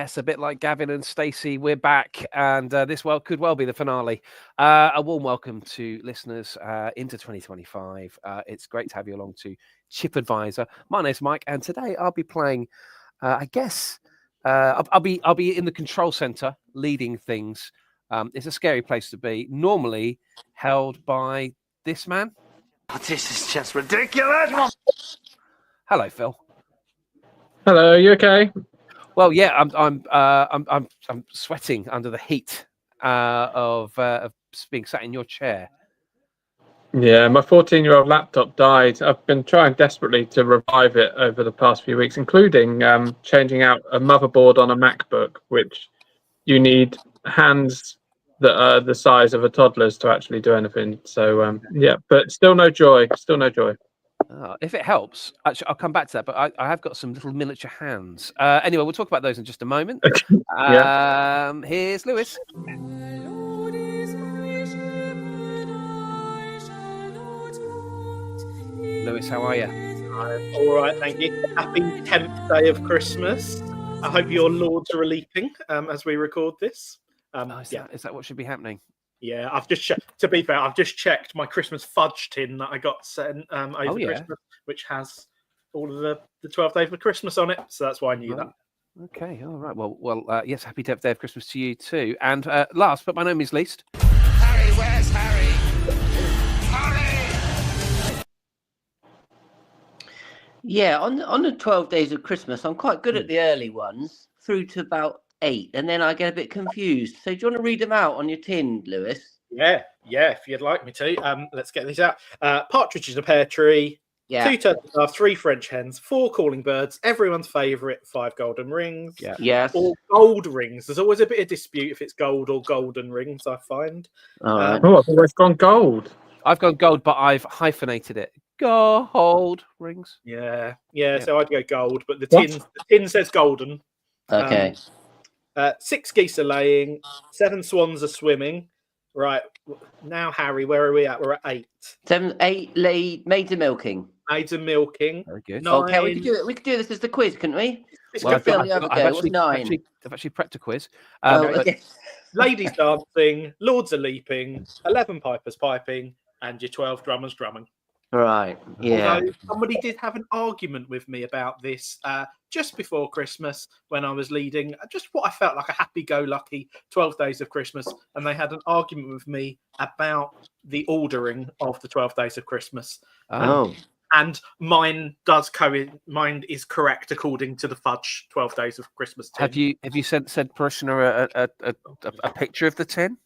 Yes, a bit like Gavin and Stacey, we're back, and this could well be the finale. A warm welcome to listeners into 2025. It's great to have you along to Chip Advisor. My name's Mike, and today I'll be playing. I guess I'll be in the control center, leading things. It's a scary place to be. Normally held by this man. Oh, this is just ridiculous. Hello, Phil. Hello, you okay? Well, yeah, I'm sweating under the heat of being sat in your chair. Yeah, my 14-year-old laptop died. I've been trying desperately to revive it over the past few weeks, including changing out a motherboard on a MacBook, which you need hands that are the size of a toddler's to actually do anything. So, yeah, but still no joy. Still no joy. If it helps, actually, I'll come back to that, but I have got some little miniature hands. Anyway, we'll talk about those in just a moment. Yeah. Here's Lewis. Lewis, how are you? I'm all right, thank you. Happy 10th day of Christmas. I hope your lords are leaping as we record this. Is that what should be happening? Yeah, I've just checked. To be fair, I've just checked my Christmas fudge tin that I got sent over Christmas, which has all of the 12 days of Christmas on it. So that's why I knew that. Okay, all right. Well, yes, happy 10th day of Christmas to you too. And last, but by no means least, Harry, where's Harry? Harry! Yeah, on the 12 days of Christmas, I'm quite good at the early ones through to about 8, and then I get a bit confused. So do you want to read them out on your tin, Lewis? Yeah, if you'd like me to. Let's get these out. Partridge in a pear tree. Yeah. 2 turkeys, 3 French hens, 4 calling birds, everyone's favourite, 5 golden rings. Yeah. Yes. Or gold rings. There's always a bit of dispute if it's gold or golden rings, I find. All right. Oh, I've always gone gold. I've gone gold, but I've hyphenated it. Gold rings. Yeah. So I'd go gold, but the tin says golden. Okay. 6 geese are laying, 7 swans are swimming. Right now, Harry, where are we at? We're at 8. 7, 8 maids are milking. Maids are milking. Very good. 9. Okay, we could do this as the quiz, couldn't we? Well, I've actually 9. I've actually prepped a quiz. Ladies dancing, lords are leaping, 11 pipers piping, and your 12 drummers drumming. Right. Yeah. Although somebody did have an argument with me about this just before Christmas when I was leading just what I felt like a happy-go-lucky 12 days of Christmas, and they had an argument with me about the ordering of the 12 days of Christmas. And mine is correct according to the fudge 12 days of Christmas tin. Have you sent parishioner a picture of the tin?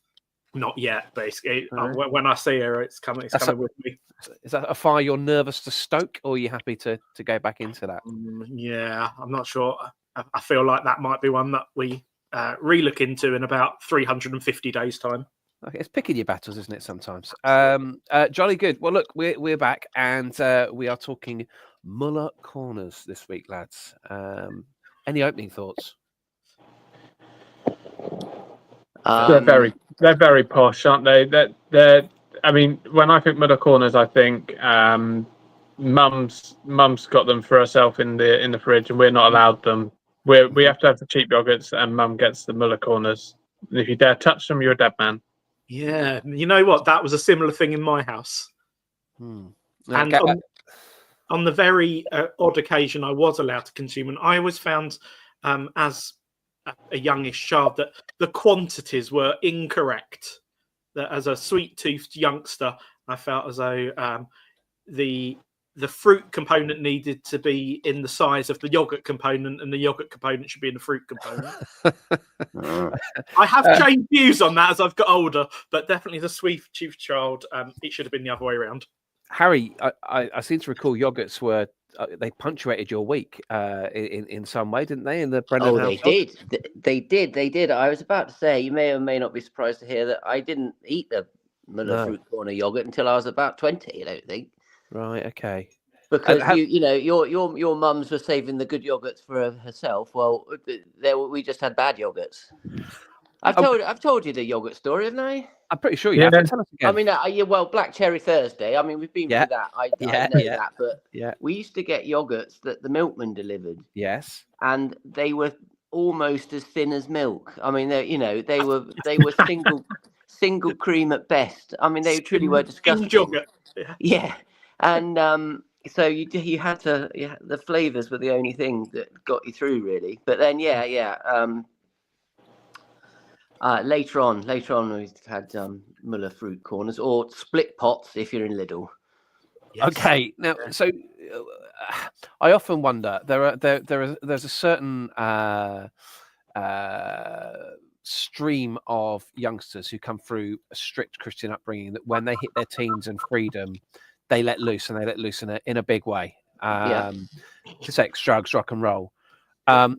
Not yet, basically. When I see her, it's coming with me. Is that a fire you're nervous to stoke, or are you happy to go back into that? Yeah, I'm not sure. I feel like that might be one that we relook into in about 350 days' time. Okay, it's picking your battles, isn't it, sometimes? Jolly good. Well, look, we're back, and we are talking Muller corners this week, lads. Any opening thoughts? They're very posh, aren't they? They're. I mean, when I think Muller corners, I think Mum's got them for herself in the fridge, and we're not allowed them. We have to have the cheap yogurts, and Mum gets the Muller corners. And if you dare touch them, you're a dead man. Yeah, you know what? That was a similar thing in my house. And on the very odd occasion I was allowed to consume, and I always found as a youngish child that the quantities were incorrect. That as a sweet-toothed youngster, I felt as though the fruit component needed to be in the size of the yogurt component, and the yogurt component should be in the fruit component. I have changed views on that as I've got older, but definitely the sweet-toothed child, it should have been the other way around. Harry, I seem to recall yogurts were they punctuated your week in some way, didn't they? In the Brennan household? They did. I was about to say, you may or may not be surprised to hear that I didn't eat the Muller fruit corner yogurt until I was about 20. I don't think. Right. Okay. Because your mums were saving the good yogurts for herself. Well, we just had bad yogurts. I've told you the yogurt story, haven't I? I'm pretty sure you have. Tell us again. I mean, Black Cherry Thursday. I mean, we've been through that. I know that, but we used to get yogurts that the milkman delivered. Yes. And they were almost as thin as milk. I mean, they were single cream at best. I mean, they truly were disgusting. Yogurt. Yeah, and so you had to. Yeah, the flavors were the only thing that got you through, really. But then, later on, we've had Muller fruit corners or split pots if you're in Lidl. Yes. Okay, now so I often wonder there's a certain stream of youngsters who come through a strict Christian upbringing that when they hit their teens and freedom, they let loose in a big way. Sex, drugs, rock and roll.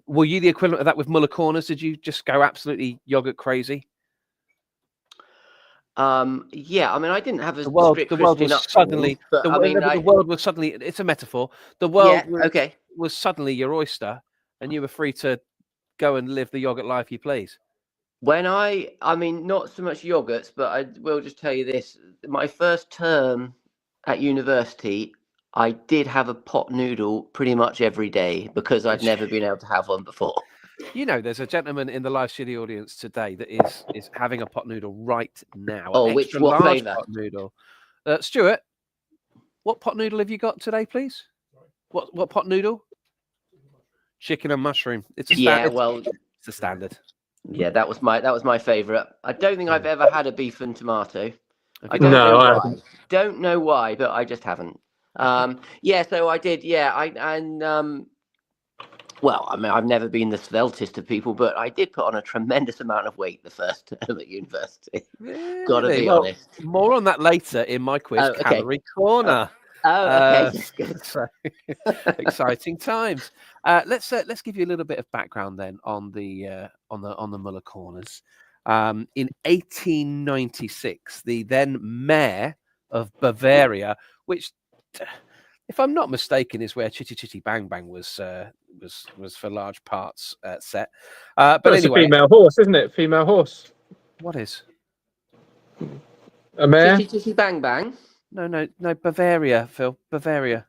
Were you the equivalent of that with Muller corners? Did you just go absolutely yogurt crazy? Yeah, I mean, I didn't have a strict Christian upbringing, but the world was suddenly, it's a metaphor. The world was suddenly your oyster, and you were free to go and live the yogurt life you please. When I mean, not so much yogurts, but I will just tell you this. My first term at university, I did have a pot noodle pretty much every day because I'd never been able to have one before. You know, there's a gentleman in the live studio audience today that is having a pot noodle right now. Oh, what flavour? Pot noodle. Stuart, what pot noodle have you got today, please? What pot noodle? Chicken and mushroom. It's a it's a standard. Yeah, that was my favourite. I don't think I've ever had a beef and tomato. I don't know why, but I just haven't. So I did. Well, I mean, I've never been the sveltest of people, but I did put on a tremendous amount of weight the first term at university. Really? Gotta be honest. More on that later in my quiz, Calorie Corner. Okay. So, exciting times. Let's give you a little bit of background then on the Muller corners. In 1896, the then mayor of Bavaria, which, if I'm not mistaken, is where Chitty Chitty Bang Bang was for large parts set. But anyway, a female horse, isn't it? Female horse. What is? A mare? Chitty Chitty Bang Bang. No. Bavaria, Phil. Bavaria.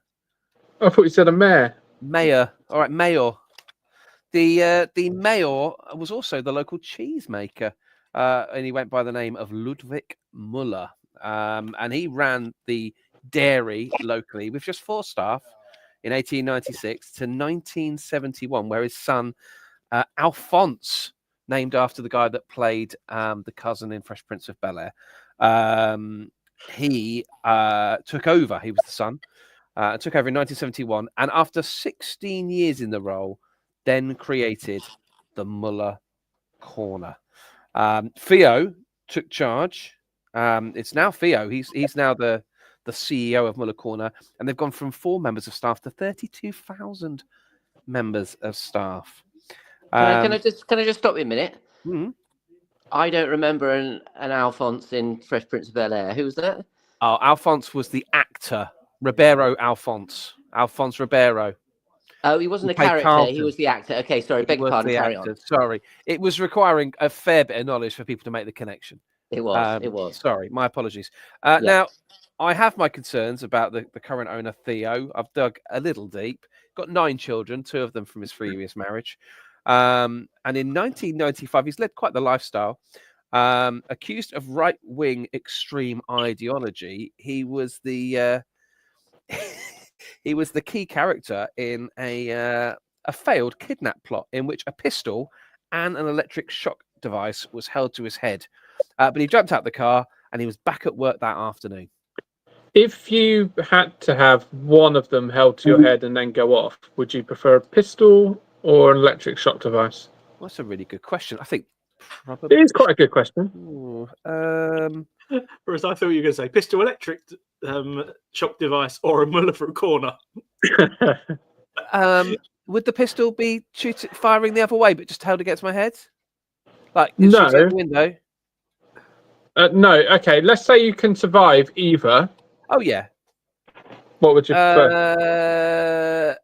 I thought you said a mare. Mayor. All right, mayor. The mayor was also the local cheesemaker, and he went by the name of Ludwig Muller. And he ran the dairy locally with just 4 staff in 1896 to 1971, where his son Alphonse, named after the guy that played the cousin in Fresh Prince of Bel-Air, he took over. He was the son. Took over in 1971, and after 16 years in the role, then created the Muller Corner. Theo took charge. It's now Theo. He's now the CEO of Muller Corner, and they've gone from 4 members of staff to 32,000 members of staff. Can I just stop you a minute? Mm-hmm. I don't remember an Alphonse in Fresh Prince of Bel-Air. Who was that? Oh, Alphonse was the actor. Alphonse Ribeiro. Oh, he wasn't a character. Carlton. He was the actor. Okay, sorry. Beg your pardon. Carry on. Sorry. It was requiring a fair bit of knowledge for people to make the connection. It was. Sorry. My apologies. Now, I have my concerns about the current owner, Theo. I've dug a little deep. Got 9 children, 2 of them from his previous marriage. And in 1995, he's led quite the lifestyle. Accused of right-wing extreme ideology, he was the key character in a failed kidnap plot in which a pistol and an electric shock device was held to his head. But he jumped out the car and he was back at work that afternoon. If you had to have one of them held to your head and then go off, would you prefer a pistol or an electric shock device? Well, that's a really good question. I think probably it is quite a good question. Whereas I thought you were going to say pistol, electric shock device, or a Muller for a corner. Would the pistol be firing the other way, but just held against my head? Like no. Out the window? No. Okay, let's say you can survive either. Oh yeah. What would you prefer?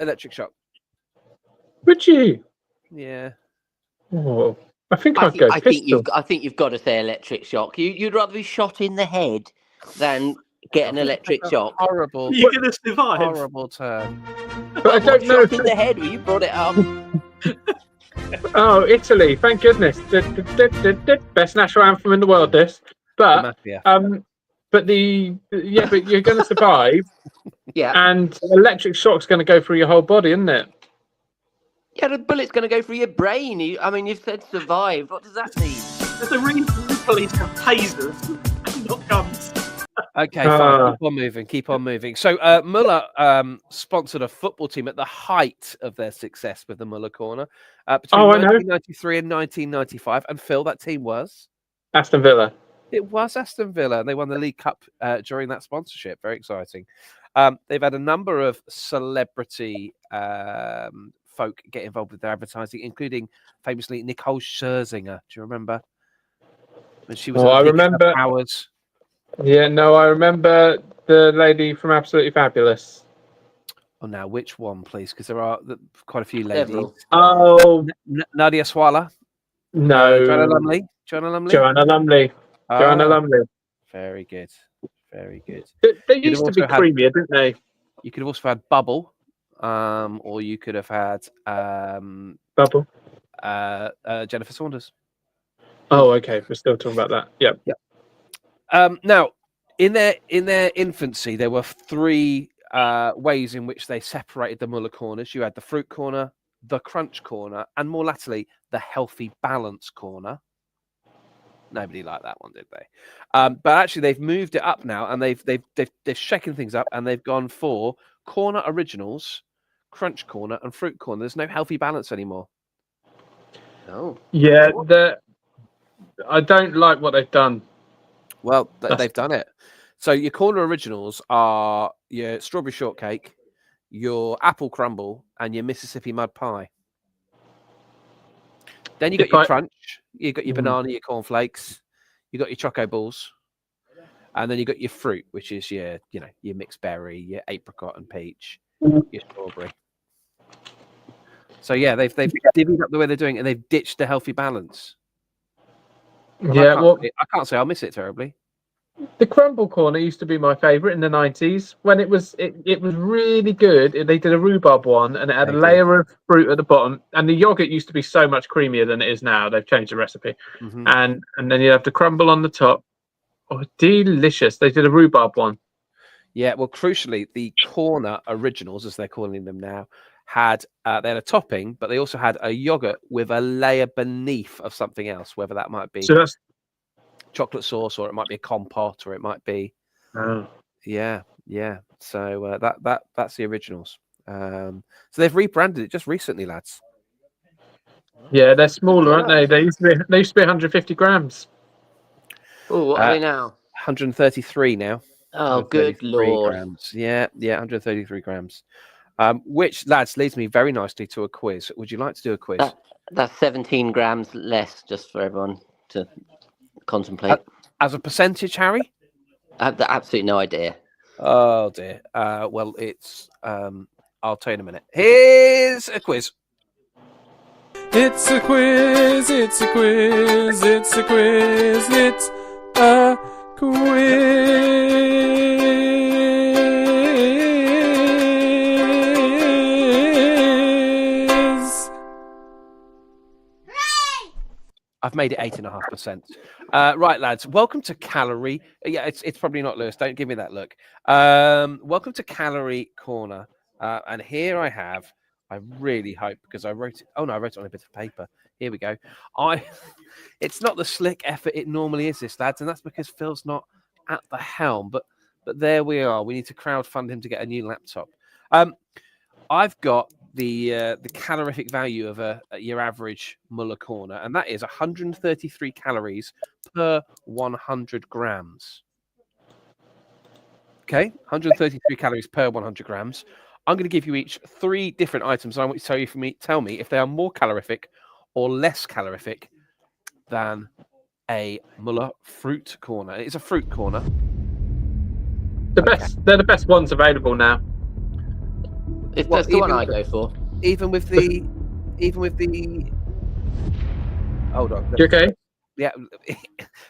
Electric shock. Would you? Yeah. Oh, I think I'd go pistol. I think you've got to say electric shock. You'd rather be shot in the head than get an electric shock. Horrible. You're going to survive. Horrible term. But I don't know. Shot in the head. Well, you brought it up. Oh, Italy! Thank goodness. Best national anthem in the world. This, but Mafia. but but you're going to survive, Yeah. and electric shock's going to go through your whole body, isn't it? Yeah, the bullet's going to go through your brain. You've said survived. What does that mean? There's a reason the police have tasers, not guns. Okay, fine. Keep on moving. So Muller sponsored a football team at the height of their success with the Muller Corner between 1993 and 1995. And Phil, that team was? Aston Villa. It was Aston Villa. And they won the League Cup during that sponsorship. Very exciting. They've had a number of celebrity folk get involved with their advertising, including famously Nicole Scherzinger. Do you remember? When she was I remember. Powers. Yeah, no, I remember the lady from Absolutely Fabulous. Oh, now which one, please? Because there are quite a few ladies. Several. Oh, Nadia Swala. No. Joanna Lumley. Joanna Lumley. Very good. Very good. They used to be creamier, didn't they? You could have also had Bubble, or you could have had Bubble. Jennifer Saunders. Oh, okay. We're still talking about that. Yeah. Now, in their infancy, there were three ways in which they separated the Muller corners. You had the fruit corner, the crunch corner, and more latterly, the healthy balance corner. Nobody liked that one, did they? But actually, they've moved it up now, and they've shaken things up, and they've gone for corner originals, crunch corner, and fruit corner. There's no healthy balance anymore. Oh. Yeah, I don't like what they've done. Well, they've done it. So your corner originals are your strawberry shortcake, your apple crumble, and your Mississippi mud pie. Then you got your crunch, you got your banana, your cornflakes, you got your choco balls, and then you got your fruit, which is your mixed berry, your apricot and peach, your strawberry. So yeah, they've divvied up the way they're doing it, and they've ditched the healthy balance. Well, I can't say I miss it terribly. The crumble corner used to be my favourite in the 90s when it was really good. They did a rhubarb one and it had a layer of fruit at the bottom, and the yogurt used to be so much creamier than it is now. They've changed the recipe, and then you have the crumble on the top. Oh, delicious! They did a rhubarb one. Yeah, well, crucially, the corner originals, as they're calling them now, had they had a topping, but they also had a yogurt with a layer beneath of something else, whether that might be chocolate sauce, or it might be a compote, or it might be yeah. So that's the originals. So they've rebranded it just recently, lads. Yeah, they're smaller, aren't they? They used to be 150 grams. Oh, what are they now? 133 now. Oh, good lord! Grams. Yeah, 133 grams. Which, lads, leads me very nicely to a quiz. Would you like to do a quiz? That's 17 grams less, just for everyone to contemplate. As a percentage, Harry? I have absolutely no idea. Oh, dear. Well, it's... I'll tell you in a minute. Here's a quiz. It's a quiz, it's a quiz, it's a quiz, it's a quiz. I've made it 8.5%. Right, lads. Welcome to Calorie. Yeah, it's probably not Lewis. Don't give me that look. Welcome to Calorie Corner. And here I have. I really hope, because I wrote it. Oh no, I wrote it on a bit of paper. Here we go. It's not the slick effort it normally is, this, lads, and that's because Phil's not at the helm. But there we are. We need to crowdfund him to get a new laptop. I've got the calorific value of your average Muller corner, and that is 133 calories per 100 grams. Okay, 133 calories per 100 grams. I'm going to give you each 3 different items. I want you to tell me if they are more calorific or less calorific than a Muller fruit corner. It's a fruit corner. They're the best ones available now. That's the one I go for. Even with the. Hold on. You okay? Yeah.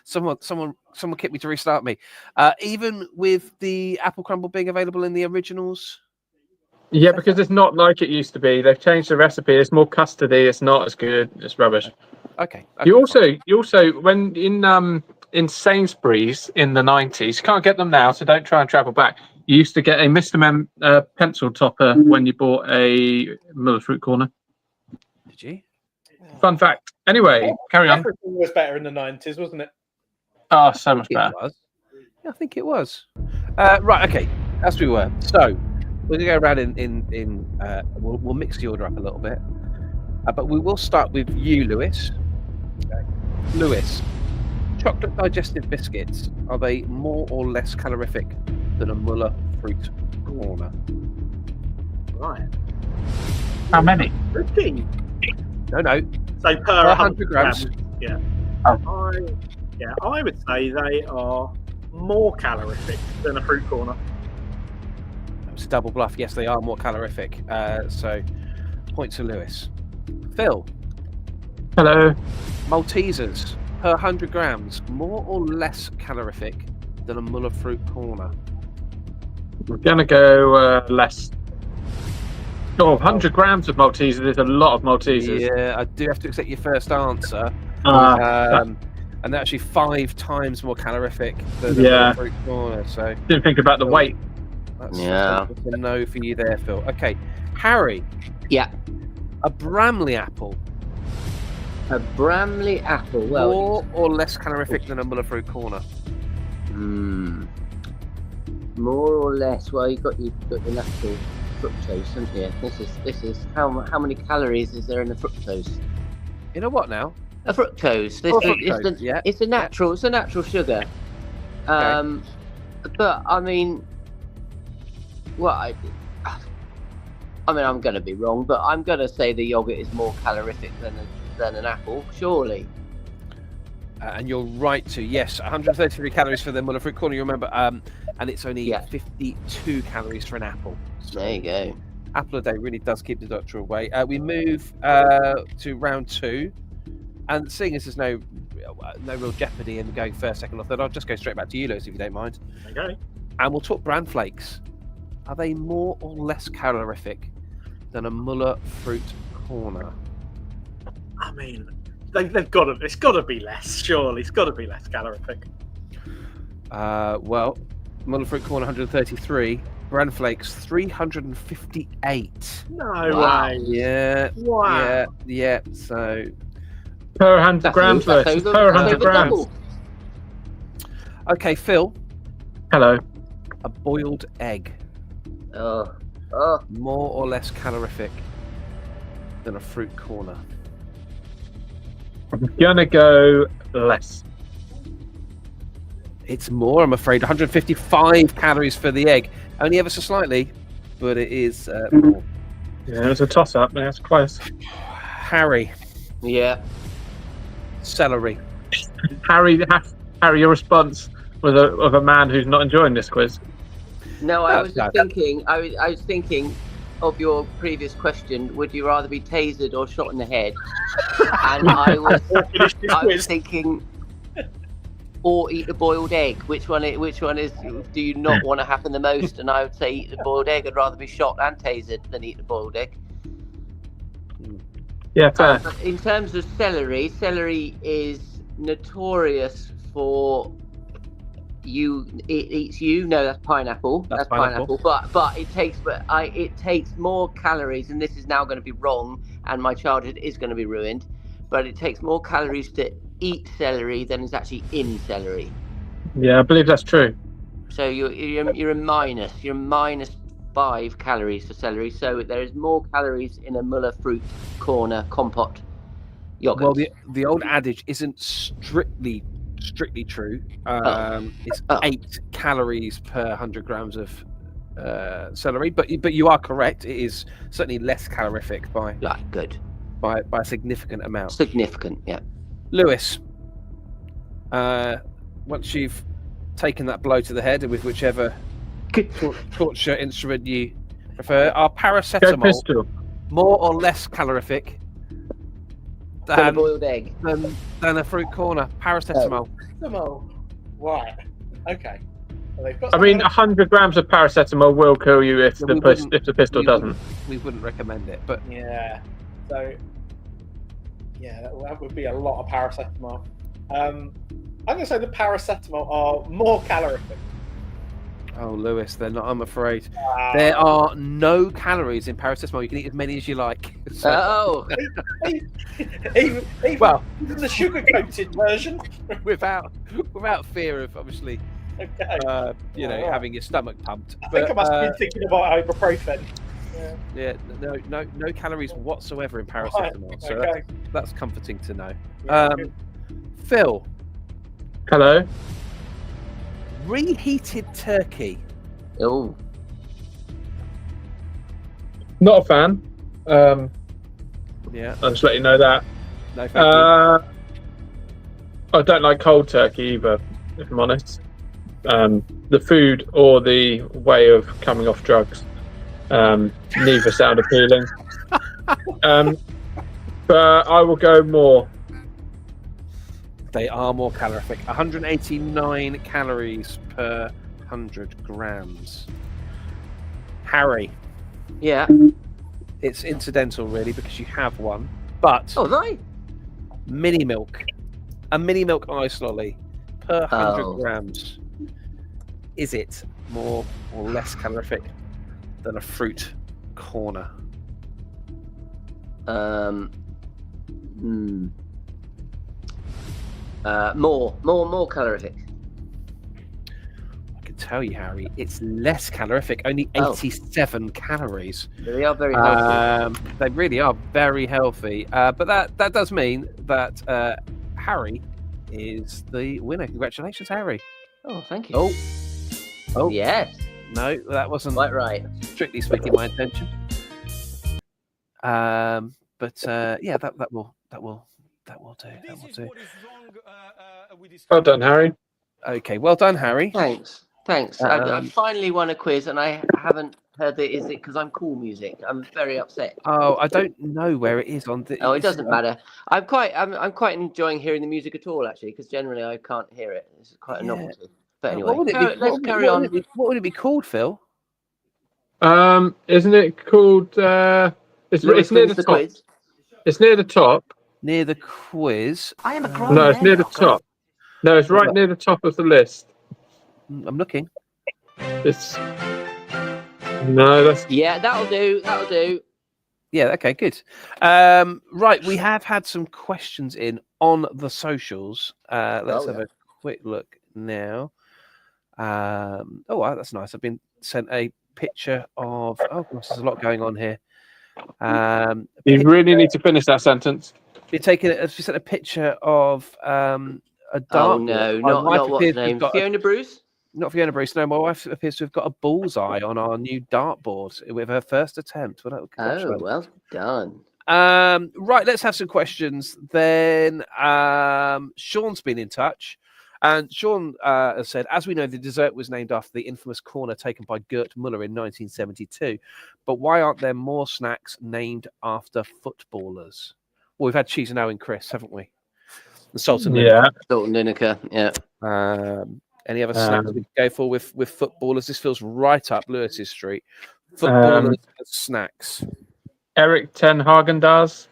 Someone kicked me to restart me. Even with the apple crumble being available in the originals. Yeah, because it's not like it used to be. They've changed the recipe. It's more custody. It's not as good. It's rubbish. Okay. You also when in Sainsbury's in the 90s, you can't get them now, so don't try and travel back. You used to get a Mr. Mem pencil topper when you bought a Muller fruit corner. Did you? Fun fact. Anyway, carry on. Everything was better in the 90s, wasn't it? Oh, so much It better. was. Yeah, I think it was. Right. Okay. As we were. So we're gonna go around we'll mix the order up a little bit, but we will start with you, Lewis. Okay. Lewis, chocolate digestive biscuits, are they more or less calorific than a Muller fruit corner? Right. How many? 15. No. So per 100 grams. Yeah. Oh. I would say they are more calorific than a fruit corner. It's a double bluff. Yes, they are more calorific. So, point to Lewis. Phil, Hello. Maltesers per 100 grams, more or less calorific than a Muller fruit corner? We're gonna go less. Oh, 100 grams of Maltesers is a lot of Maltesers. Yeah, I do have to accept your first answer. And they're actually 5 times more calorific than the Muller fruit corner. So didn't think about the weight. that's a no for you there, Phil. Okay, Harry. Yeah. A Bramley apple, A Bramley apple. Well, more or less calorific than a Muller fruit corner? more or less. Well, you've got the natural fructose, haven't you? This is how many calories is there in the fructose? You know what now? A fructose. It's a natural. It's a natural sugar. But I mean, well, I'm going to be wrong, but I'm going to say the yogurt is more calorific than an apple, surely. And you're right to, yes, 133 calories for the Muller fruit corner, you remember, and it's only 52 calories for an apple. So there you go. Apple a day really does keep the doctor away. We move to round 2, and seeing as there's no real jeopardy in going first, second, or third, I'll just go straight back to you, Lewis, if you don't mind. Okay. And we'll talk bran flakes. Are they more or less calorific than a Muller fruit corner? I mean, they've got to. It's got to be less. Surely, it's got to be less calorific. Well, Muller fruit corner 133, bran flakes 358. No Wow. way. Yeah. Wow. Yeah. So Per 100 grams versus per 100 grams. Double. okay, Phil, Hello. a boiled egg, Oh. more or less calorific than a fruit corner? I'm gonna go less. It's more, I'm afraid. 155 calories for the egg. Only ever so slightly, but it is more. Yeah, it was a toss-up. That's close. Harry, Yeah. celery. Harry, your response was of a man who's not enjoying this quiz. No, I No, was no, just thinking. I was thinking of your previous question. Would you rather be tasered or shot in the head? And I was thinking, or eat the boiled egg. Which one is? Do you not want to happen the most? And I would say eat the boiled egg. I'd rather be shot and tasered than eat the boiled egg. Yeah, fair. In terms of celery is notorious for it eats you. No, that's pineapple. That's pineapple. But it takes more calories, and this is now going to be wrong, and my childhood is going to be ruined. But it takes more calories to eat celery than is actually in celery. Yeah, I believe that's true. So you're a minus. You're -5 calories for celery. So there is more calories in a Muller fruit corner compote yogurt. Well, the old adage isn't strictly true. It's 8 calories per 100 grams of celery, but you are correct. It is certainly less calorific by a significant amount. Significant, yeah. Lewis, once you've taken that blow to the head with whichever torture instrument you prefer, are Go paracetamol pistol. more or less calorific Than a than boiled egg. a fruit corner? Paracetamol. Right. Okay. They've got I mean, some- 100 grams of paracetamol will kill you if So the pistol doesn't. We wouldn't recommend it, but Yeah. So, yeah, that would be a lot of paracetamol. I'm going to say the paracetamol are more calorific. oh, Lewis, they're not. I'm afraid there are no calories in paracetamol. You can eat as many as you like. So, Oh, even well, the sugar-coated version. without fear of obviously, Okay. having your stomach pumped. I think I must have been thinking about ibuprofen. Yeah, no calories whatsoever in paracetamol. So Okay. that's comforting to know. Yeah, good. Phil, Hello? reheated turkey. oh, Not a fan. Yeah, I'll just let you know that. no, thank you. I don't like cold turkey either, if I'm honest. The food or the way of coming off drugs. Neither sound appealing. But I will go more. They are more calorific. 189 calories per 100 grams. Harry, yeah. it's incidental really because you have one, but Oh, right. mini milk, a mini milk ice lolly per 100 Oh. grams. Is it more or less calorific than a fruit corner? More calorific. I can tell you, Harry, it's less calorific. Only Oh. 87 calories. They are very healthy. They really are very healthy. But that does mean that Harry is the winner. Congratulations, Harry. Oh, thank you. Oh, Yes. no, that wasn't Quite right. strictly speaking my intention. But yeah, that will do. That will do. Well done, Harry. Okay, well done, Harry. Thanks. I finally won a quiz, and I haven't heard it. Is it because I'm cool music? I'm very upset. Oh, I don't know where it is on the. Oh, it doesn't matter. I'm quite enjoying hearing the music at all, actually, because generally I can't hear it. It's quite a Yeah. novelty. But What anyway, would it be? let's carry on. What would it be called, Phil? Isn't it called? It's Lewis near wins the the top. quiz. It's near the top. Near the quiz. I am a grown No, it's man near the now, top. No, it's right near the top of the list. I'm looking. It's no, that's Yeah, that'll do. Yeah, okay, good. Right, we have had some questions in on the socials. Let's have a quick look now. Oh, that's nice. I've been sent a picture of. Oh, gosh, there's a lot going on here. you really need to finish that sentence. We sent a picture of a dart. Oh no, not what's her name? Fiona Bruce? Not Fiona Bruce. No, my wife appears to have got a bullseye on our new dartboard with her first attempt. Oh, well done. Right, let's have some questions. Then Sean's been in touch. And Sean has said, as we know, the dessert was named after the infamous corner taken by Gert Muller in 1972. But why aren't there more snacks named after footballers? Well, we've had Cheese and Owen Chris, haven't we? And Salt and Yeah. Salt and Lineker, yeah. Any other snacks we could go for with footballers? This feels right up Lewis's street. Footballers and snacks. Eric Ten Hagen does.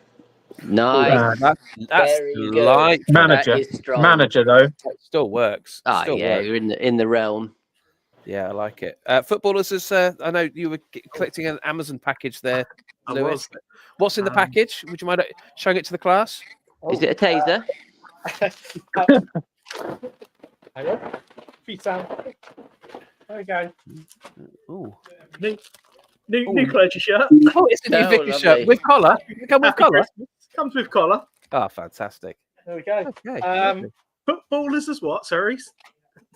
Nice. That's Very good. like Manager. That is strong. Manager though. it still works. Ah, Still yeah, works. you're in the realm. Yeah, I like it. Footballers is. I know you were collecting an Amazon package there, I Lewis. was. What's in the package? Would you mind showing it to the class? Is it a taser? Hang on. Feet down. There we go. Ooh. New clergy shirt. Oh, it's a new Oh, Vicky lovely. shirt with collar. Come with Happy collar. Christmas. Comes with collar. Oh, fantastic. There we go. Okay. Footballers as what? Sorry.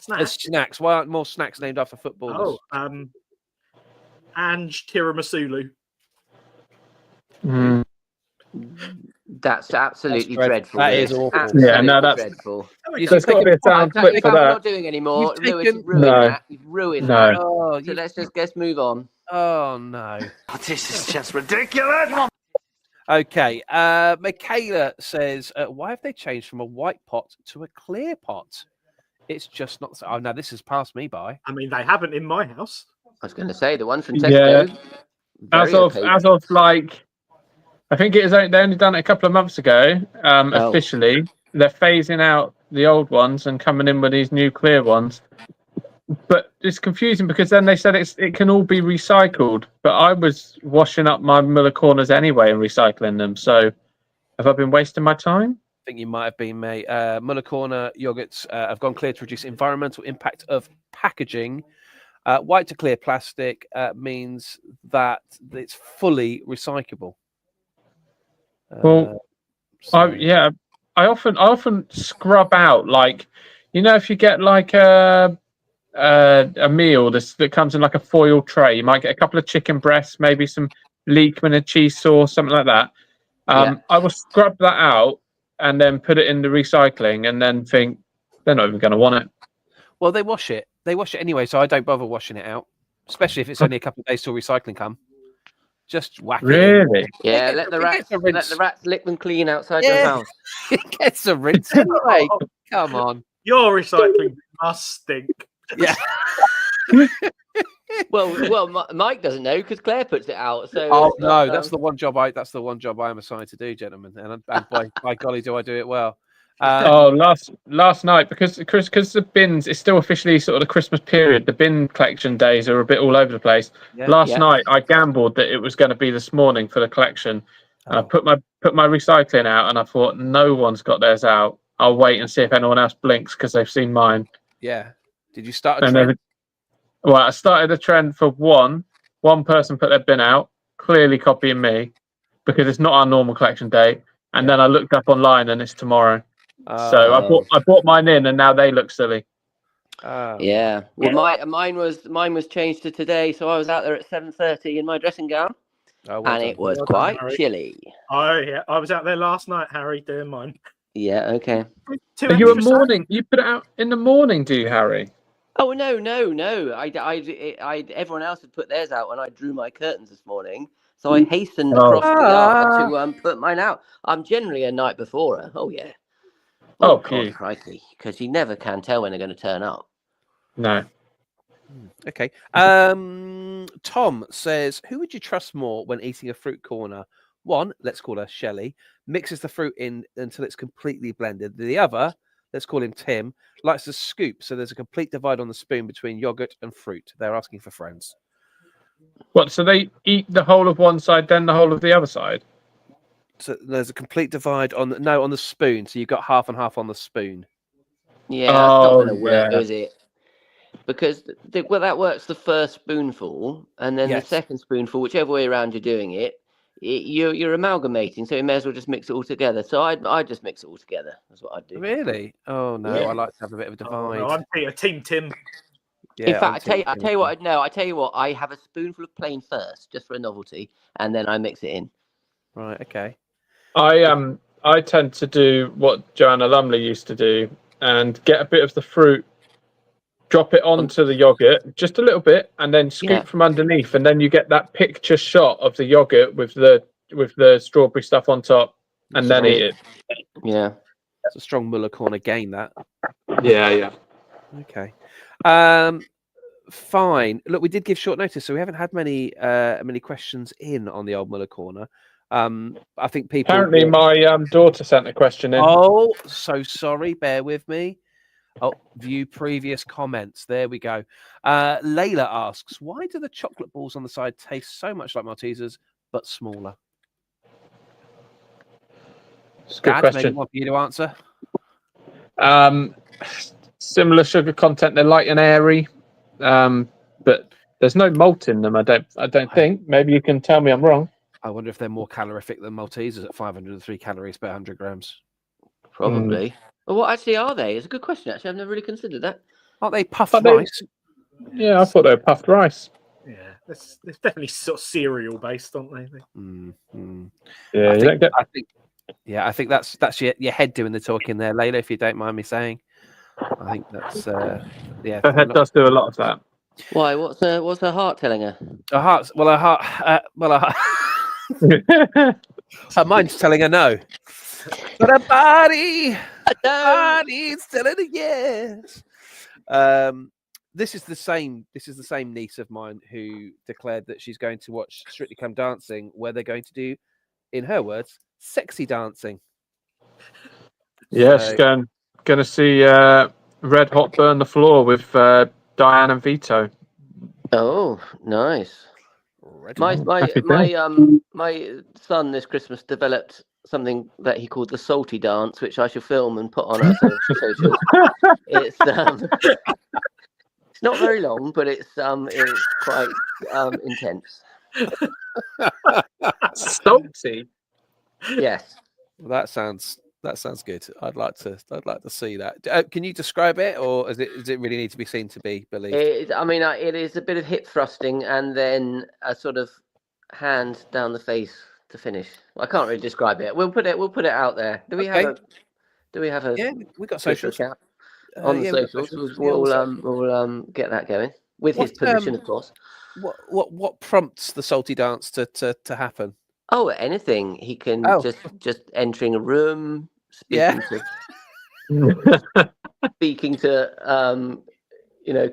There's snacks. Why aren't more snacks named after footballers? Oh, Ange Tiramisu. That's absolutely That's dreadful. that is Lewis. awful. Absolutely Yeah, no, that's- dreadful. There's got to be a sound clip for I'm that. not doing anymore. You've Lewis, taken- you've ruined No. that. You've ruined No. that. Oh, So let's move on. oh no. Oh, this is just ridiculous. Okay. Michaela says, why have they changed from a white pot to a clear pot? It's just not. Oh no, this has passed me by. I mean, they haven't in my house. I was going to say the ones from Yeah. Tesco. Very okay. As of like, I think it is. They only done it a couple of months ago. Officially, they're phasing out the old ones and coming in with these new clear ones. But it's confusing because then they said it can all be recycled. But I was washing up my Muller corners anyway and recycling them. So have I been wasting my time? I think you might have been, mate. Muller Corner yogurts have gone clear to reduce environmental impact of packaging. White to clear plastic means that it's fully recyclable. Well, I often scrub out, like, if you get like a meal that comes in like a foil tray, you might get a couple of chicken breasts, maybe some leek and a cheese sauce, something like that. I will scrub that out and then put it in the recycling and then think they're not even going to want it. Well, they wash it. They wash it anyway, so I don't bother washing it out, especially if it's only a couple of days till recycling come. Just whack it. Really? Yeah, let the rats lick them clean outside your house. It gets a rinse anyway. Come on. Your recycling must stink. Yeah. Well, Mike doesn't know because Claire puts it out. So no, that's the one job I am assigned to do, gentlemen, and by golly, do I do it well. Last night, because the bins, it's still officially sort of the Christmas period. The bin collection days are a bit all over the place. Yeah. Last night, I gambled that it was going to be this morning for the collection. And I put my recycling out, and I thought no one's got theirs out. I'll wait and see if anyone else blinks because they've seen mine. Yeah. Did you start a trend? Well, I started a trend for one person put their bin out, clearly copying me, because it's not our normal collection date. And then I looked up online, and it's tomorrow. So I bought mine in, and now they look silly. Yeah. Well, mine was changed to today, so I was out there at 7:30 in my dressing gown, it was quite chilly. Oh yeah, I was out there last night, Harry, doing mine. Yeah. Okay. Are you a morning? You put it out in the morning, do you, Harry? Oh no! I everyone else had put theirs out when I drew my curtains this morning, so I hastened across the yard to put mine out. I'm generally a night before. Oh yeah. Oh God, crikey! Because you never can tell when they're going to turn up. No. Okay. Tom says, who would you trust more when eating a fruit corner? One, let's call her Shelley, mixes the fruit in until it's completely blended. The other, let's call him Tim, likes to scoop, so there's a complete divide on the spoon between yogurt and fruit. They're asking for friends. What? So they eat the whole of one side, then the whole of the other side? So there's a complete divide on the spoon. So you've got half and half on the spoon. Yeah, that's not going to work, is it? Because that works the first spoonful, and then the second spoonful, whichever way around you're doing it, you're amalgamating. So you may as well just mix it all together. So I'd just mix it all together. That's what I'd do. Really? Oh no, I like to have a bit of a divide. No, I'm Team Tim. Yeah, in fact, I tell you what. No, I tell you what. I have a spoonful of plain first, just for a novelty, and then I mix it in. Right. Okay. I tend to do what Joanna Lumley used to do and get a bit of the fruit, drop it onto the yogurt just a little bit, and then scoop from underneath, and then you get that picture shot of the yogurt with the strawberry stuff on top, and then eat it. Yeah, it's a strong Muller corner game. That. Yeah. Okay. Fine. Look, we did give short notice, so we haven't had many questions in on the old Muller corner. I think people. Apparently, my daughter sent a question in. Oh, so sorry. Bear with me. Oh, view previous comments. There we go. Layla asks, why do the chocolate balls on the side taste so much like Maltesers but smaller? It's a good question. Maybe one for you to answer. Similar sugar content. They're light and airy, but there's no malt in them. I don't think. Maybe you can tell me I'm wrong. I wonder if they're more calorific than Maltesers at 503 calories per 100 grams. Probably. Well, what actually are they? It's a good question, actually. I've never really considered that. Aren't they puffed rice? Yeah, I thought they were puffed rice. Yeah, it's definitely sort of cereal based, aren't they? Yeah, I think that's your head doing the talking there, Layla, if you don't mind me saying. I think that's Her head does do a lot of that. Why? What's her heart telling her? Her mind's telling her no. But her body Bonnie's telling a yes. This is the same niece of mine who declared that she's going to watch Strictly Come Dancing, where they're going to do, in her words, sexy dancing. Yeah, she's going to see Red Hot burn the floor with Diane and Vito. Oh, nice. My son this Christmas developed something that he called the salty dance, which I shall film and put on our socials. It's not very long, but it's quite intense. Salty. Yes. Well, that sounds good. I'd like to see that. Can you describe it, or does it really need to be seen to be believed? It is a bit of hip thrusting and then a sort of hand down the face to finish. I can't really describe it. We'll put it out there. Do we have a? Yeah, we got socials on the socials. We'll get that going with his permission, of course. What prompts the salty dance to happen? Oh, anything. He can just entering a room, speaking to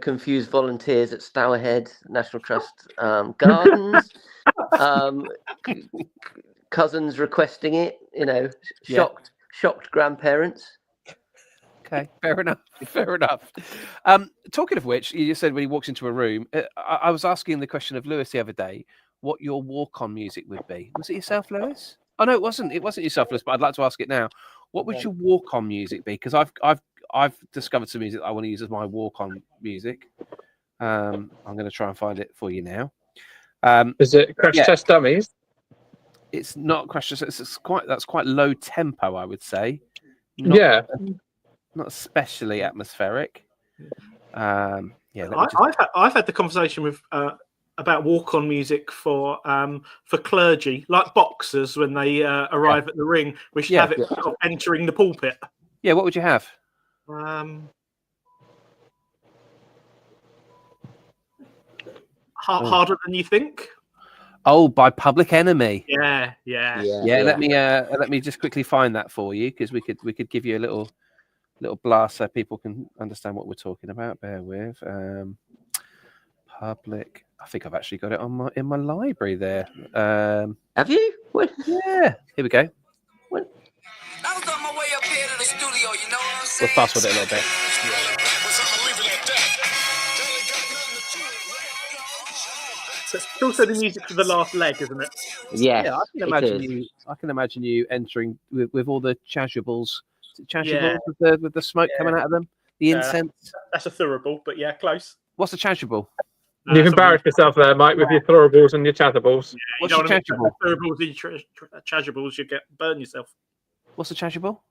confused volunteers at Stourhead National Trust Gardens, cousins requesting it, shocked grandparents. Okay, fair enough. Talking of which, you just said when he walks into a room, I was asking the question of Lewis the other day, what your walk-on music would be. Was it yourself, Lewis? Oh no, it wasn't. It wasn't yourself, Lewis. But I'd like to ask it now. What would your walk-on music be? Because I've discovered some music that I want to use as my walk-on music. I'm going to try and find it for you now. Is it Crash Test Dummies? It's not Crash Test. That's quite low tempo, I would say. Not especially atmospheric. I've had the conversation with about walk-on music for clergy, like boxers when they arrive at the ring. We should have it sort of entering the pulpit. Yeah, what would you have? Harder Than You Think. Oh, by Public Enemy. Yeah. Let me just quickly find that for you, because we could give you a little blast so people can understand what we're talking about. Bear with. Public. I think I've actually got it in my library there. Have you? What? Yeah. Here we go. I was on my way up here to the studio, you know what I'm saying? We'll fast forward it a little bit. It's also the music for the last leg, isn't it? Yes, yeah, I can imagine you entering with all the chasubles. With the smoke coming out of them, the incense. That's a thurible, but yeah, close. What's a chasuble? You've embarrassed yourself there, Mike, with your thuribles and your chasubles. Yeah, what's a chasuble? Thuribles and chasubles, you burn yourself. What's a chasuble?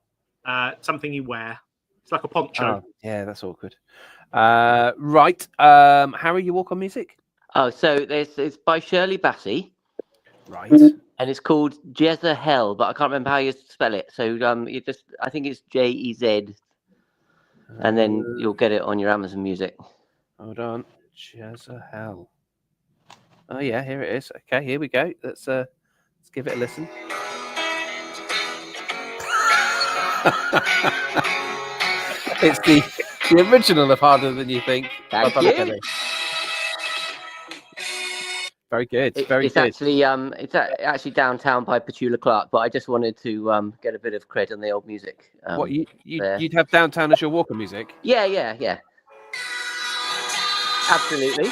Something you wear. It's like a poncho. Oh, yeah, that's awkward. Right. Harry, you walk on music? Oh, so it's by Shirley Bassey. Right. And it's called Jezahel, but I can't remember how you spell it. So I think it's Jez, and then you'll get it on your Amazon Music. Hold on, Jezahel. Oh yeah, here it is. Okay, here we go. Let's give it a listen. It's the original of Harder Than You Think. Thank you. Very good. It's good. actually downtown by Petula Clark, but I just wanted to get a bit of cred on the old music. What you'd have downtown as your walker music? Yeah. Absolutely.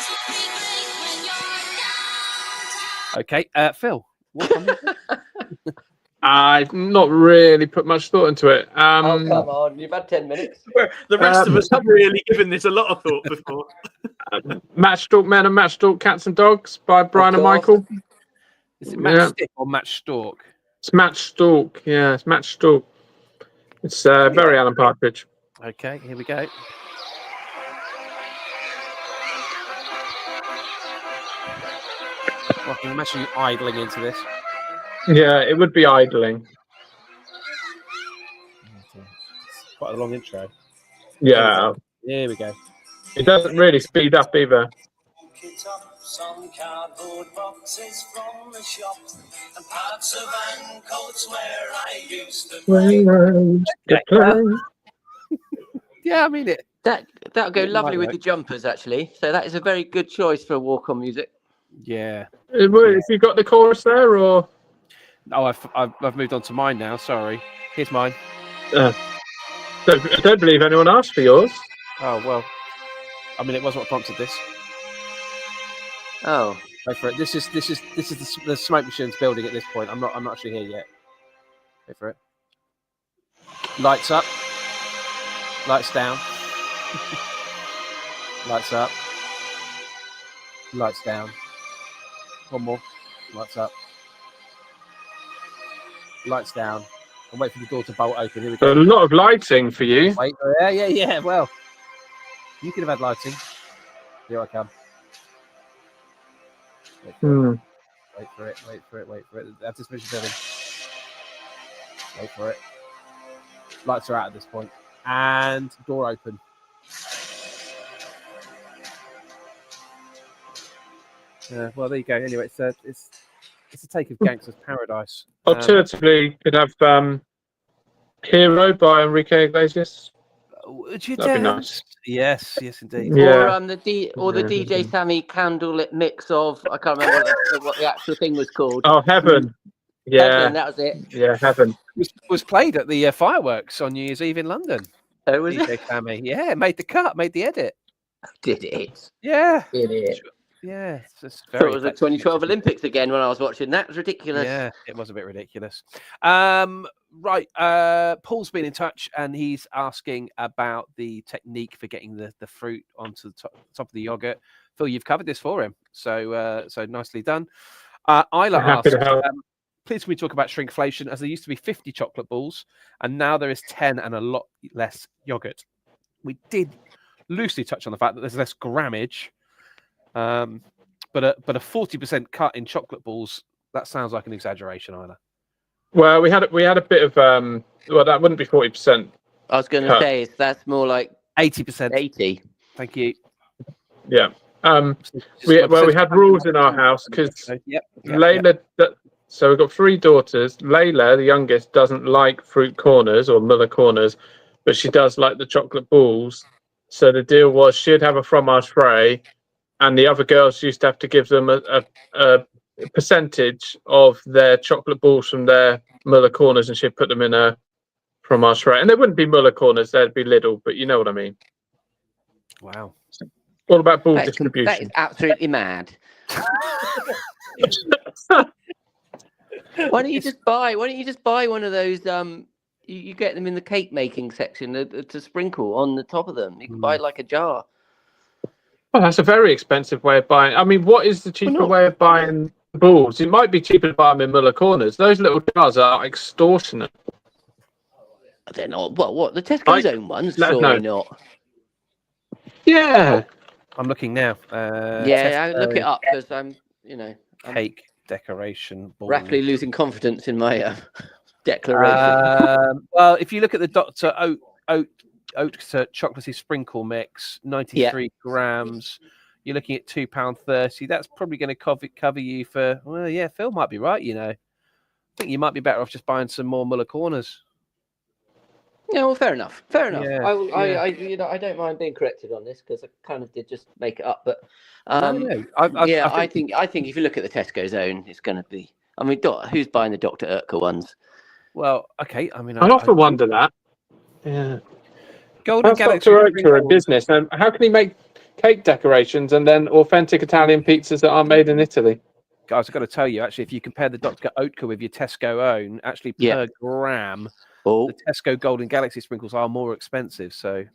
Okay, Phil. Walk on music? I've not really put much thought into it. Oh, come on. You've had 10 minutes. The rest of us have really given this a lot of thought before. Matchstalk Men and Matchstalk Cats and Dogs by Brian and Michael. Is it Matchstick or Matchstalk? It's Matchstalk. Yeah, it's Matchstalk. It's very Alan Partridge. Okay, here we go. Well, I can imagine you idling into this. Yeah, it would be idling. It's quite a long intro. Yeah. Here we go. It doesn't really speed up either. Some cardboard boxes from the shop and parts of Ancoats where I used to play. Yeah, I mean it. That'll go It lovely might with work. the jumpers, actually. So that is a very good choice for walk-on music. Yeah. Have you got the chorus there, or? Oh, I've moved on to mine now. Sorry. Here's mine. I don't believe anyone asked for yours. Oh well. I mean, it was what prompted this. Oh, Wait for it. This is the smoke machine's building at this point. I'm not actually here yet. Wait for it. Lights up. Lights down. Lights up. Lights down. One more. Lights up. Lights down. And wait for the door to bolt open. Here we A go. lot of lighting for you. Wait. Yeah. Well, you could have had lighting. Here I come. Wait for it. Wait for it. That's this mission building. Wait for it. Lights are out at this point. And door open. Well, there you go. Anyway, it's a take of Gangster's Paradise. Alternatively, could have Hero by Enrique Iglesias. Would you That'd be dare? nice. Yes, indeed. Yeah. or the DJ Sammy candlelit mix of, I can't remember what the actual thing was called. Oh, Heaven. Yeah. Heaven, that was it. Yeah, Heaven. Was played at the fireworks on New Year's Eve in London. Oh, was DJ it? Sammy. Yeah, made the cut, made the edit. Did it? Yeah. Did it? Yeah. It's I thought it was the 2012 Olympics again when I was watching. That was ridiculous. Yeah, it was a bit ridiculous. Right. Paul's been in touch and he's asking about the technique for getting the fruit onto the top of the yogurt. Phil, you've covered this for him. So nicely done. Isla Happy asks, to help. please can we talk about shrinkflation, as there used to be 50 chocolate balls and now there is 10 and a lot less yogurt. We did loosely touch on the fact that there's less grammage, but a 40% cut in chocolate balls, that sounds like an exaggeration, Isla. Well, we had a bit of well, that wouldn't be 40%. I was going to say that's more like 80%. 80. Thank you. Yeah. We had rules in our house because Layla. So we've got 3 daughters. Layla, the youngest, doesn't like fruit corners or Muller corners, but she does like the chocolate balls. So the deal was she'd have a fromage frais, and the other girls used to have to give them a percentage of their chocolate balls from their Muller corners, and she'd put them in a fromage frais. And they wouldn't be Muller corners; they'd be little, but you know what I mean. Wow. All about ball That distribution. is absolutely mad. Why don't you just buy one of those? You get them in the cake making section to sprinkle on the top of them. You can buy like a jar. Well, that's a very expensive way of buying. I mean, what is the cheaper way of buying balls? It might be cheaper to buy them in Muller corners. Those little jars are extortionate. They're not. Well, what the Tesco's own ones? Surely not. Yeah. I'm looking now. I look it up because I'm cake decoration ball. rapidly losing confidence in my declaration. Well, if you look at the Dr. Oat chocolatey sprinkle mix, 93 grams, you're looking at £2.30. That's probably going to cover you for. Well, yeah, Phil might be right. I think you might be better off just buying some more Muller corners. Yeah, well, fair enough. Yeah, I don't mind being corrected on this because I kind of did just make it up. But I think if you look at the Tesco's own, it's going to be. I mean, who's buying the Dr. Urkel ones? Well, okay. I mean, I often wonder that. Yeah. Golden Galaxy Dr. Oetker in business, and how can he make cake decorations and then authentic Italian pizzas that aren't made in Italy? Guys, I've got to tell you, actually, if you compare the Dr. Oetker with your Tesco own, actually per gram, the Tesco Golden Galaxy sprinkles are more expensive. So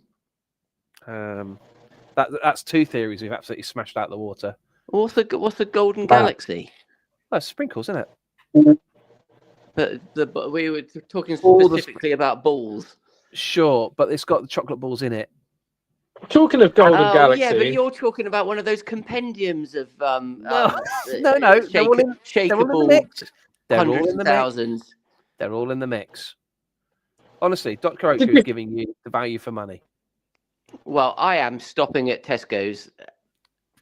that's 2 theories we've absolutely smashed out the water. What's the Golden Galaxy? Oh, sprinkles, isn't it? But we were talking specifically about balls. Sure, but it's got the chocolate balls in it. Talking of Golden Galaxy, yeah, but you're talking about one of those compendiums of no, shakeable hundreds of thousands. They're all in the mix. Honestly, Dr. Oetker is giving you the value for money. Well, I am stopping at Tesco's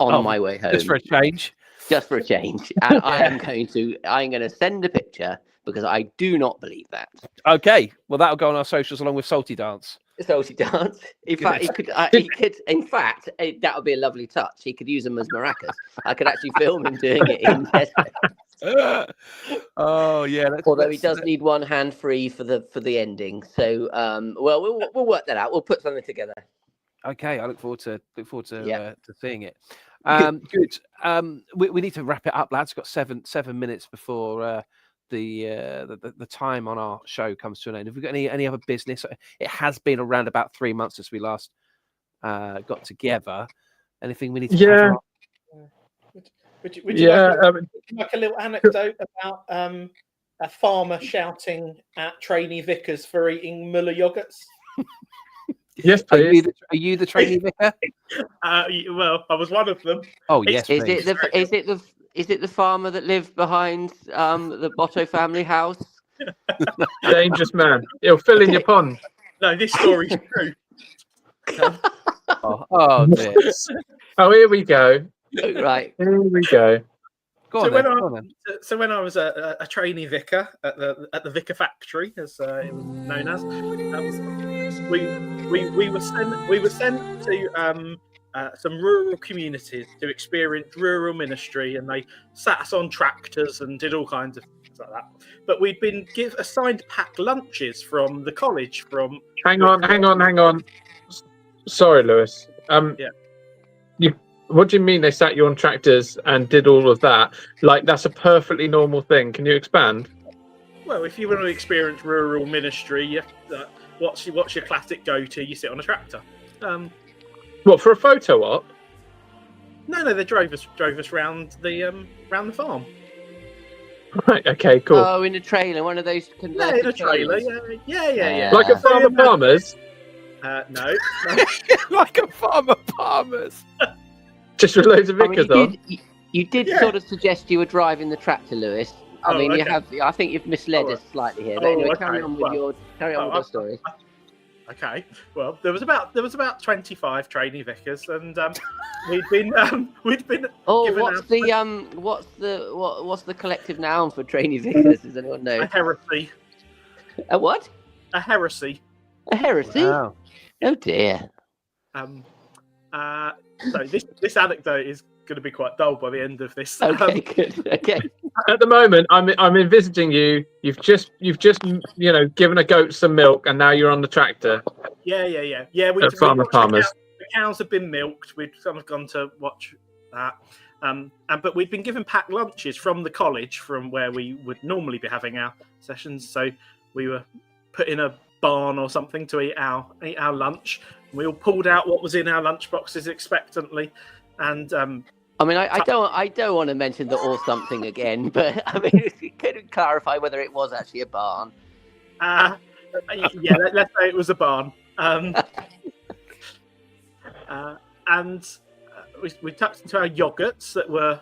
on my way home. Just for a change. Just for a change. And I'm going to send a picture because I do not believe that. Okay. Well, that'll go on our socials along with Salty Dance. salty dance. In fact, he could. He could. In fact, that would be a lovely touch. He could use them as maracas. I could actually film him doing it in Tesco. Oh yeah. Although he does need one hand free for the ending. So, well, we'll work that out. We'll put something together. Okay, I look forward to Yeah. to seeing it. Good. We need to wrap it up, lads. We've got 7 minutes before the time on our show comes to an end. Have we got any other business? It has been around about 3 months since we last got together. Anything we need to cover up? Would you like a little anecdote about a farmer shouting at trainee vicars for eating Muller yogurts? Yes, please. Are you the trainee vicar? Well, I was one of them. Oh yes. Is it the farmer that lived behind the Botto family house? Dangerous man. He'll fill in your pond. No, this story's true. Oh dear. Oh, here we go. Right. Here we go. So when I was a trainee vicar at the vicar factory, as it was known as, we were sent to some rural communities to experience rural ministry, and they sat us on tractors and did all kinds of things like that. But we'd been assigned packed lunches from the college. Hang on. Sorry, Lewis. What do you mean they sat you on tractors and did all of that? Like, that's a perfectly normal thing. Can you expand? Well, if you want to experience rural ministry, what's your classic go-to? You sit on a tractor. What, for a photo op? No, they drove us round the farm. Right. Okay. Cool. Oh, in a trailer, one of those. Yeah, in a trailer. Yeah. Like a farmer Palmer's. No. Like a farmer Palmer's. Just with loads of vicars on. You did sort of suggest you were driving the tractor, Lewis. I mean, you have. I think you've misled us slightly here. But anyway, carry on with your story. Okay. Well, there was about 25 trainee vicars, and we'd been. Oh, what's the collective noun for trainee vicars? Does anyone know? A heresy. A what? A heresy. A heresy. Wow. Oh dear. So this anecdote is going to be quite dull by the end of this. Okay, good. Okay. At the moment, I'm envisaging you. You've just given a goat some milk, and now you're on the tractor. Yeah. Farmer Palmer's. The cows have been milked. We'd kind of gone to watch that. But we'd been given packed lunches from the college, from where we would normally be having our sessions. So we were put in a barn or something to eat our lunch. We all pulled out what was in our lunch boxes expectantly, and I mean, I don't want to mention the or something again, but I mean, if you could clarify whether it was actually a barn. Let's say it was a barn. And we tucked into our yogurts that were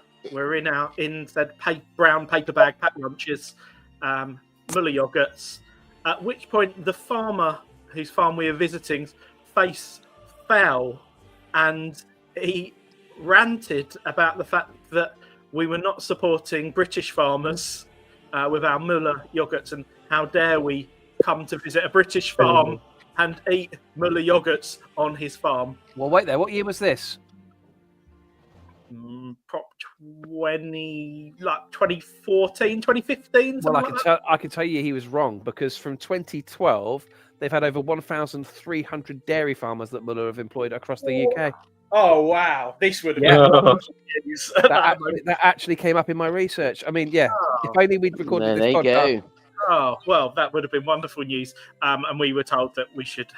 in said brown paper bag packed lunches, Muller yogurts. At which point the farmer whose farm we were visiting face fell, and he ranted about the fact that we were not supporting British farmers with our Muller yogurts, and how dare we come to visit a British farm and eat Muller yogurts on his farm. Well, wait there. What year was this? Prop 2014, 2015. Well, I can tell you he was wrong, because from 2012 they've had over 1,300 dairy farmers that Muller have employed across the UK. Oh wow! This would have been news. that actually came up in my research. I mean, if only we'd recorded this podcast. There you go. Oh well, that would have been wonderful news. And we were told that we should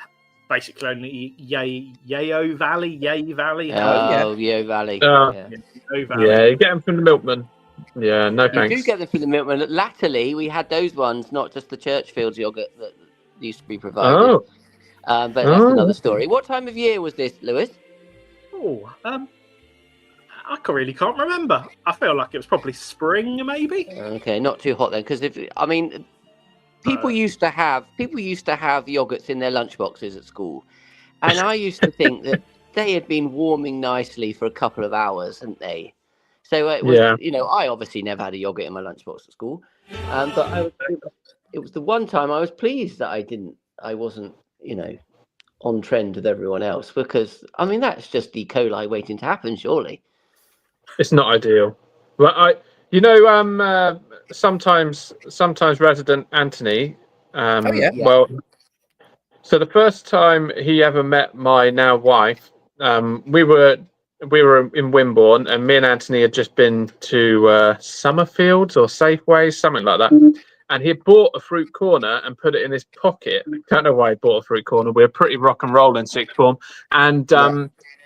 basically only eat Yeo Valley. Yeo Valley. You get them from the milkman. Yeah, no thanks. You do get them from the milkman. Latterly, we had those ones, not just the Churchfield's yogurt that used to be provided. But that's another story. What time of year was this, Lewis? I really can't remember. I feel like it was probably spring, maybe. Okay, not too hot then, because people used to have yogurts in their lunchboxes at school, and I used to think that they had been warming nicely for a couple of hours, hadn't they? So it was, I obviously never had a yogurt in my lunchbox at school, but it was the one time I was pleased that I wasn't, on trend with everyone else, because I mean that's just E. coli waiting to happen, surely. It's not ideal. Well, sometimes resident Anthony. yeah. Well, so the first time he ever met my now wife, we were in Wimborne, and me and Anthony had just been to Summerfields or Safeways, something like that. And he had bought a fruit corner and put it in his pocket. I don't know why he bought a fruit corner. We were pretty rock and roll in sixth form, and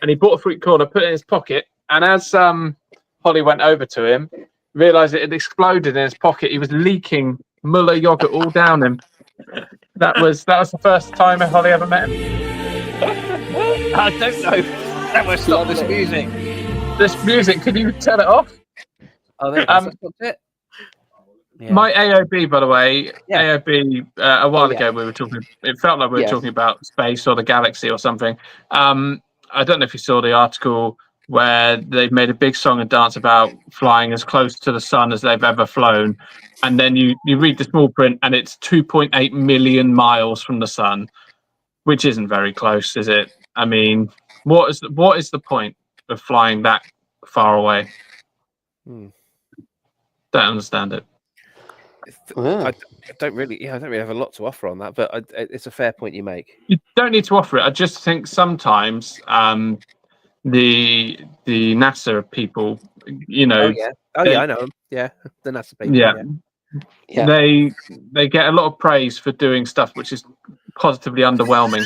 he bought a fruit corner, put it in his pocket, and as Holly went over to him, realised it had exploded in his pocket. He was leaking Muller yogurt all down him. That was the first time Holly ever met him. I don't know. That must stop this music. This music, can you turn it off? Oh, there that's it. Yeah. My AOB, by the way, AOB, a while ago we were talking, it felt like we were talking about space or the galaxy or something. I don't know if you saw the article where they've made a big song and dance about flying as close to the sun as they've ever flown. And then you read the small print and it's 2.8 million miles from the sun, which isn't very close, is it? I mean, what is the point of flying that far away? Don't understand it. I don't really have a lot to offer on that, but it's a fair point you make. You don't need to offer it. I just think sometimes the NASA people, you know, I know them. Yeah, the NASA people. Yeah. They get a lot of praise for doing stuff which is positively underwhelming.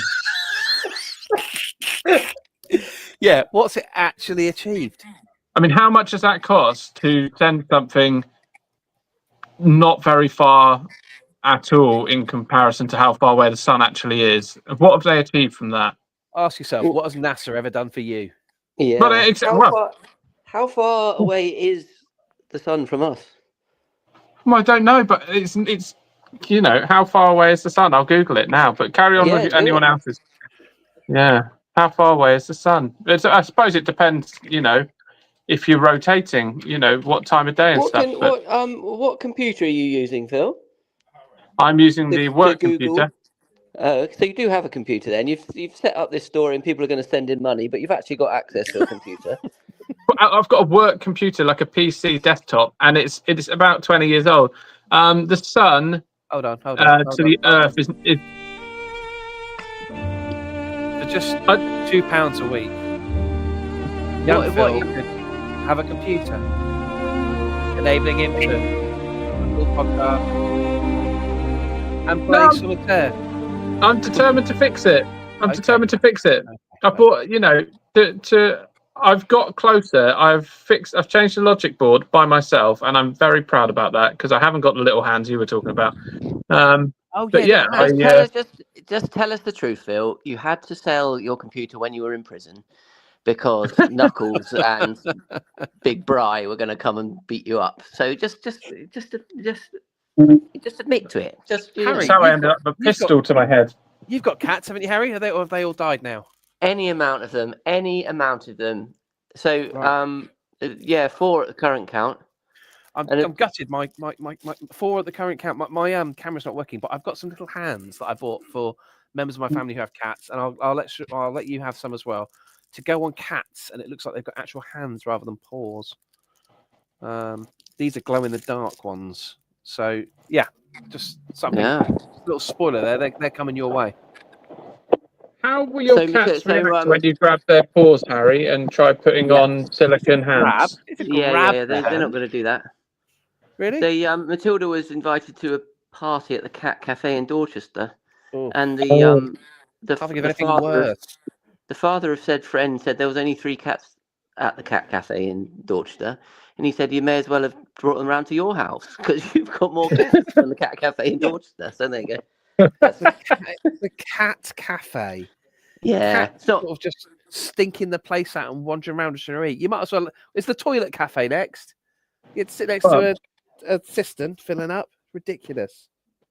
Yeah, what's it actually achieved? I mean, how much does that cost to send something not very far at all in comparison to how far away the sun actually is? What have they achieved from that? Ask yourself, what has NASA ever done for you? Yeah. But how far away is the sun from us? Well, I don't know, but it's you know, how far away is the sun? I'll Google it now. But carry on with anyone else's. Yeah, how far away is the sun? I suppose it depends. You know, if you're rotating, you know, what time of day and stuff. What computer are you using, Phil? I'm using the work computer. So you do have a computer then. You've set up this story and people are going to send in money, but you've actually got access to a computer. I've got a work computer, like a PC desktop, and it's about 20 years old. The sun hold on, to the Earth is for just £2 a week. Young Phil could have a computer, enabling him to record podcast and play solitaire. I'm determined to fix it. Determined to fix it. I thought, you know, I've got closer. I've changed the logic board by myself, and I'm very proud about that because I haven't got the little hands you were talking about. Just tell us the truth, Phil. You had to sell your computer when you were in prison because Knuckles and Big Bri were going to come and beat you up. So just admit to it. That's how I ended up with a pistol to my head. You've got cats, haven't you, Harry? Or have they all died now? Any amount of them. So, right. 4 at the current count. I'm gutted. My 4 at the current count. My camera's not working, but I've got some little hands that I bought for members of my family who have cats, and I'll let you have some as well to go on cats. And it looks like they've got actual hands rather than paws. These are glow in the dark ones. So yeah, just something. A little spoiler there. They're coming your way. How will your cats react when you grab their paws, Harry, and try putting on silicone hands? They're not going to do that. Really? Matilda was invited to a party at the Cat Cafe in Dorchester, and can't think of anything worse. The father of said friend said there was only 3 cats at the Cat Cafe in Dorchester, and he said you may as well have brought them round to your house because you've got more cats than the Cat Cafe in Dorchester. So there you go. The Cat Cafe. Yeah, it's not sort of just stinking the place out and wandering around to eat. You might as well. It's the toilet cafe next. You'd sit next to a cistern filling up. Ridiculous.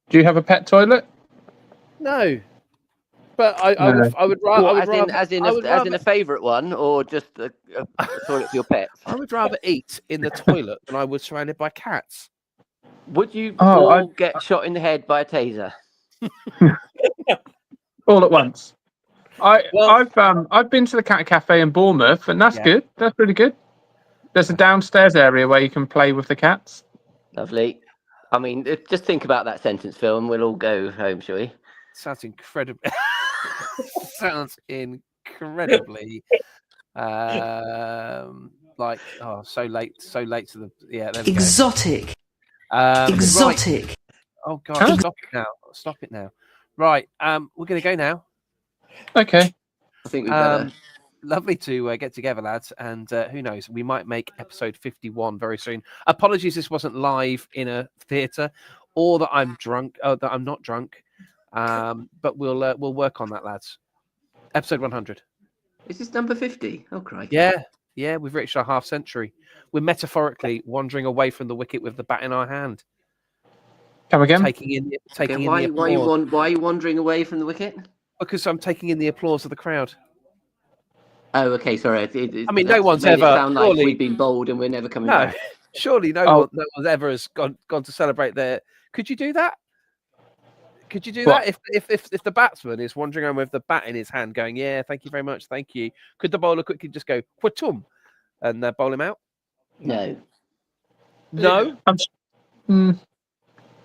Do you have a pet toilet? No, but I would rather. As in a favourite one, or just a toilet for your pets? I would rather eat in the toilet than I would surrounded by cats. Would you all get shot in the head by a taser? All at once. I've been to the Cat Cafe in Bournemouth, and that's good. That's really good. There's a downstairs area where you can play with the cats. Lovely. I mean, just think about that sentence, Phil, and we'll all go home, shall we? Sounds incredible. Sounds incredibly like so late to the there we exotic. Exotic. Right. Oh God, stop it now. Right, we're gonna go now. Okay. I think we better. Lovely to get together, lads, and who knows, we might make episode 51 very soon. Apologies, this wasn't live in a theatre, or that I'm drunk, that I'm not drunk, but we'll work on that, lads. Episode 100. Is this number 50? Oh, crikey. Yeah, we've reached our half century. We're metaphorically wandering away from the wicket with the bat in our hand. Come again? Why are you wandering away from the wicket? Because I'm taking in the applause of the crowd. Oh, okay. Sorry. I mean, no one's ever. Sound like we've been bold and we're never coming back. Surely no one ever has gone to celebrate their. Could you do that? Could you do that if the batsman is wandering around with the bat in his hand, going, "Yeah, thank you very much, thank you"? Could the bowler quickly just go "Kwatum" and bowl him out? No. Sounds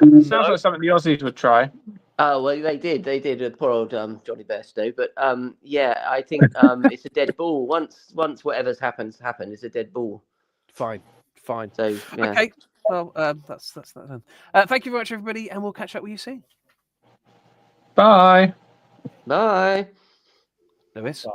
like something the Aussies would try. Oh well, they did with poor old Johnny Bairstow, but I think it's a dead ball. Once whatever's happened, it's a dead ball. Fine. So yeah. Okay, well that's that done. Thank you very much, everybody, and we'll catch up with you soon. Bye. Lewis. Bye.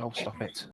Oh, stop it.